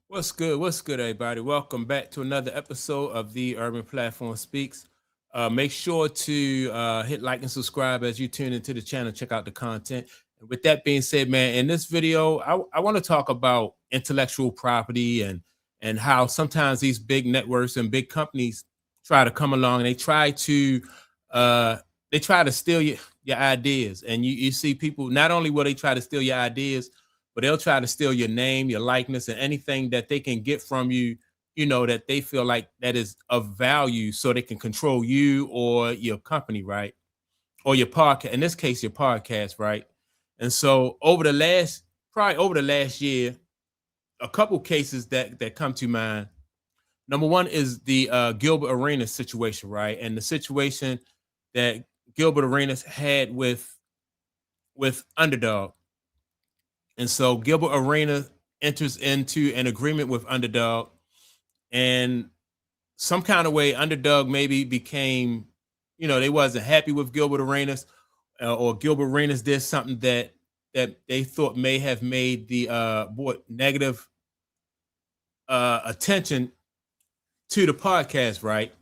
What's good? What's good, everybody? Welcome back to another episode of the Urban Platform Speaks. Make sure to hit like and subscribe as you tune into the channel. Check out the content. And with that being said, man, in this video, I want to talk about intellectual property and how sometimes these big networks and big companies try to come along and uh, they try to steal your ideas. And you see people not only will they try to steal your ideas, but they'll try to steal your name, your likeness, and anything that they can get from you, that they feel like that is of value so they can control you or your company, right? Or your podcast, in this case, your podcast, right? And so probably over the last year, a couple cases that come to mind. Number one is the Gilbert Arenas situation, right? And the situation that Gilbert Arenas had with Underdog. And so Gilbert Arena enters into an agreement with Underdog, and some kind of way Underdog maybe became, they wasn't happy with Gilbert Arenas, or Gilbert Arenas did something that they thought may have made the board negative attention to the podcast, right?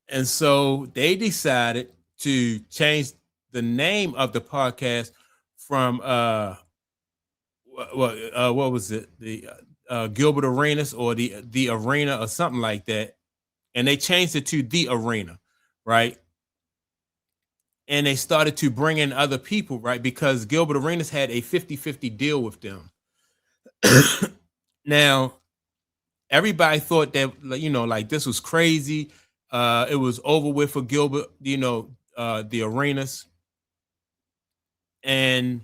And so they decided to change the name of the podcast from what was it, the Gilbert Arenas or the Arena or something like that, and they changed it to the Arena, right? And they started to bring in other people, right? Because Gilbert Arenas had a 50-50 deal with them. Now, everybody thought that, like this was crazy. It was over with for Gilbert, the Arenas. And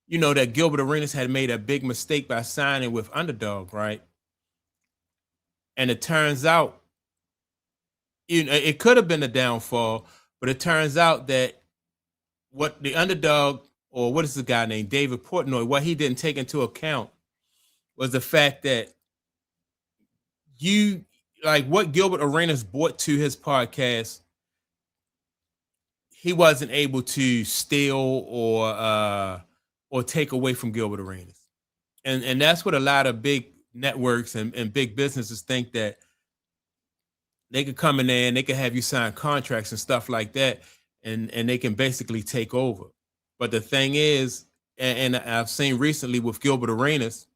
that Gilbert Arenas had made a big mistake by signing with Underdog, right? And it turns out, it could have been a downfall, but it turns out that what the Underdog, or what is the guy named David Portnoy, what he didn't take into account was the fact that what Gilbert Arenas brought to his podcast, he wasn't able to steal or take away from Gilbert Arenas. And that's what a lot of big networks and big businesses think, that they could come in there and they could have you sign contracts and stuff like that, and they can basically take over. But the thing is, and I've seen recently with Gilbert Arenas,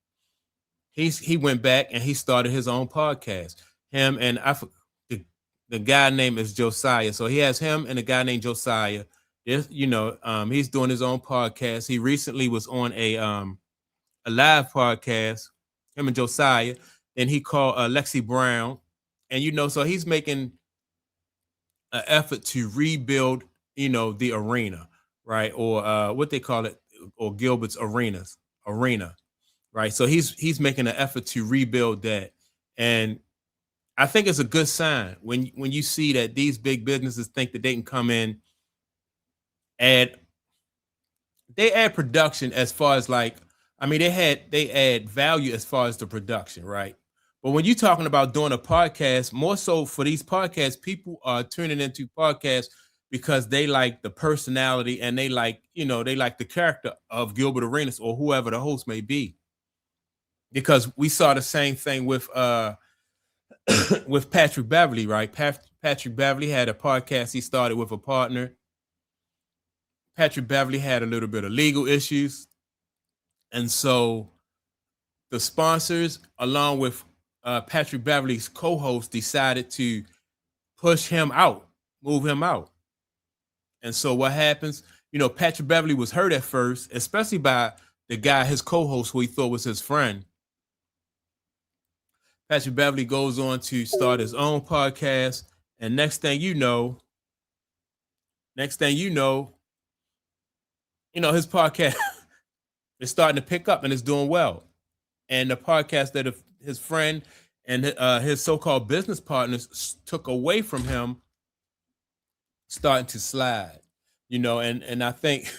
he went back and he started his own podcast. Him and the guy name is Josiah. So he has him and a guy named Josiah. He's doing his own podcast. He recently was on a live podcast, him and Josiah. Then he called Lexi Brown, and so he's making an effort to rebuild, the arena, right, or what they call it, or Gilbert's arena, right. So he's making an effort to rebuild that, and I think it's a good sign when you see that these big businesses think that they can come in, add they add production as far as, like, I mean, they add value as far as the production, right? But when you're talking about doing a podcast, more so for these podcasts, people are tuning into podcasts because they like the personality, and they like the character of Gilbert Arenas or whoever the host may be. Because we saw the same thing with with Patrick Beverley, right? Patrick Beverley had a podcast he started with a partner. Patrick Beverley had a little bit of legal issues. And so the sponsors, along with Patrick Beverley's co-host, decided to push him out, move him out. And so what happens? Patrick Beverley was hurt at first, especially by the guy, his co-host, who he thought was his friend. Patrick Beverley goes on to start his own podcast, and next thing you know, his podcast is starting to pick up and it's doing well. And the podcast that his friend and his so-called business partners took away from him starting to slide, and I think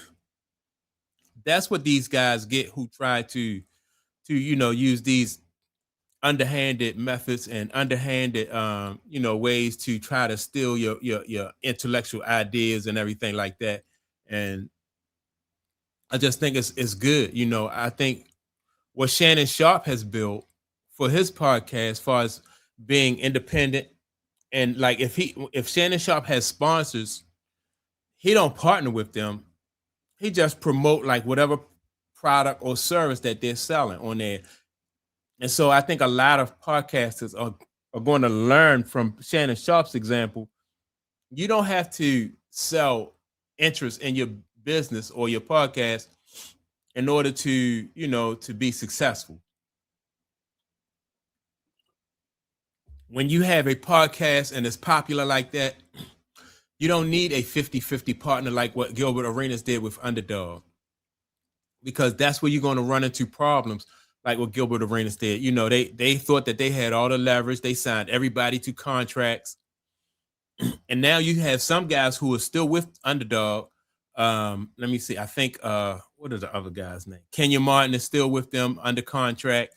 that's what these guys get who try to use these underhanded methods and underhanded ways to try to steal your intellectual ideas and everything like that. And I just think it's good. I think what Shannon Sharp has built for his podcast, as far as being independent. And like if Shannon Sharp has sponsors, he don't partner with them. He just promote like whatever product or service that they're selling on there. And so I think a lot of podcasters are going to learn from Shannon Sharp's example. You don't have to sell interest in your business or your podcast in order to, to be successful. When you have a podcast and it's popular like that, you don't need a 50-50 partner like what Gilbert Arenas did with Underdog, because that's where you're going to run into problems like what Gilbert Arenas did. They thought that they had all the leverage. They signed everybody to contracts. And now you have some guys who are still with Underdog. Let me see. I think, what is the other guy's name? Kenya Martin is still with them under contract.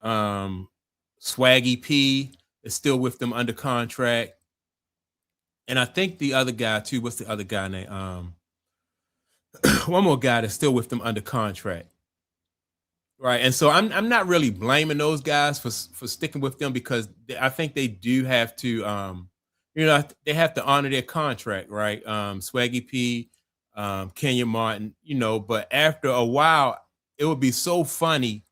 Swaggy P is still with them under contract. And I think the other guy too, what's the other guy name? One more guy that's still with them under contract. Right. And so I'm not really blaming those guys for sticking with them, because I think they do have to, they have to honor their contract, right? Swaggy P, Kenya Martin, but after a while, it would be so funny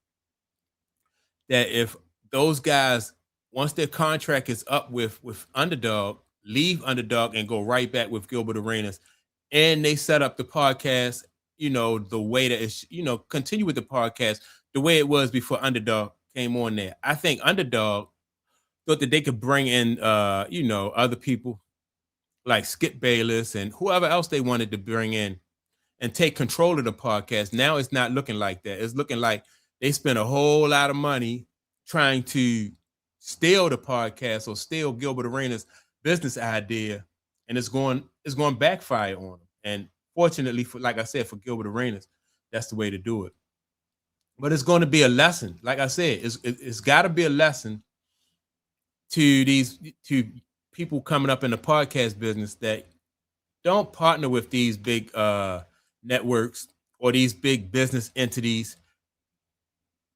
that if those guys, once their contract is up with Underdog, leave Underdog and go right back with Gilbert Arenas, and they set up the podcast, the way that it's, continue with the podcast the way it was before Underdog came on there. I think Underdog thought that they could bring in, other people like Skip Bayless and whoever else they wanted to bring in and take control of the podcast. Now it's not looking like that. It's looking like they spent a whole lot of money trying to steal the podcast or steal Gilbert Arenas' business idea, and it's going backfire on them. And fortunately, like I said, for Gilbert Arenas, that's the way to do it. But it's going to be a lesson. Like I said, it's got to be a lesson to people coming up in the podcast business that don't partner with these big networks or these big business entities.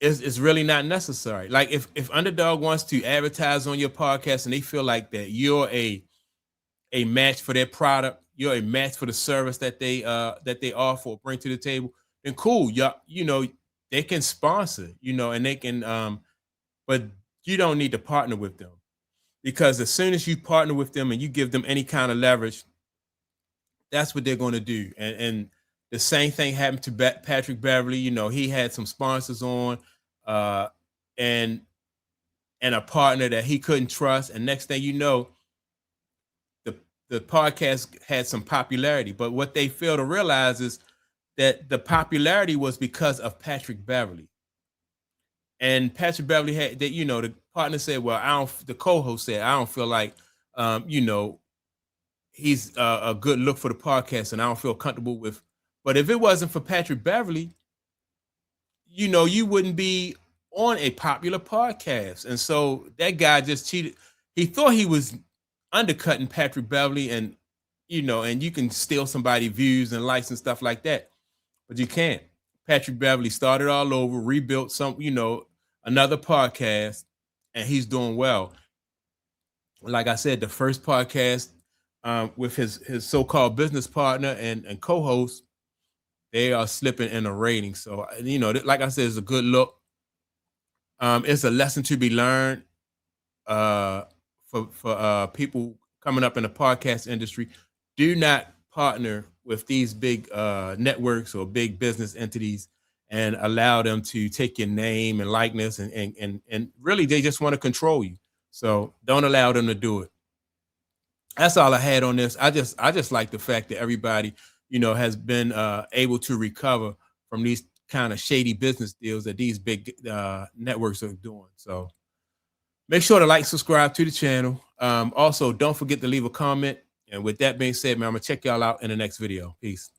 It's really not necessary. Like if Underdog wants to advertise on your podcast and they feel like that you're a match for their product, you're a match for the service that they offer or bring to the table, then cool. They can sponsor, and they can, but you don't need to partner with them, because as soon as you partner with them and you give them any kind of leverage, that's what they're going to do. And the same thing happened to Patrick Beverley. He had some sponsors on, and a partner that he couldn't trust. And next thing you know, the podcast had some popularity. But what they fail to realize is that the popularity was because of Patrick Beverley. And Patrick Beverley had that, the partner said, well, the co-host said, I don't feel like, he's a good look for the podcast, and I don't feel comfortable with. But if it wasn't for Patrick Beverley, you wouldn't be on a popular podcast. And so that guy just cheated. He thought he was undercutting Patrick Beverley, and you can steal somebody's views and likes and stuff like that, but you can't. Patrick Beverley started all over, rebuilt another podcast, and he's doing well. Like I said, the first podcast with his so-called business partner and co-host, they are slipping in the ratings. So, like I said, it's a good look. It's a lesson to be learned for people coming up in the podcast industry. Do not partner with these big networks or big business entities and allow them to take your name and likeness, and really they just want to control you. So don't allow them to do it. That's all I had on this. I just like the fact that everybody, has been able to recover from these kind of shady business deals that these big networks are doing. So make sure to like, subscribe to the channel. Also, don't forget to leave a comment. And with that being said, man, I'm going to check y'all out in the next video. Peace.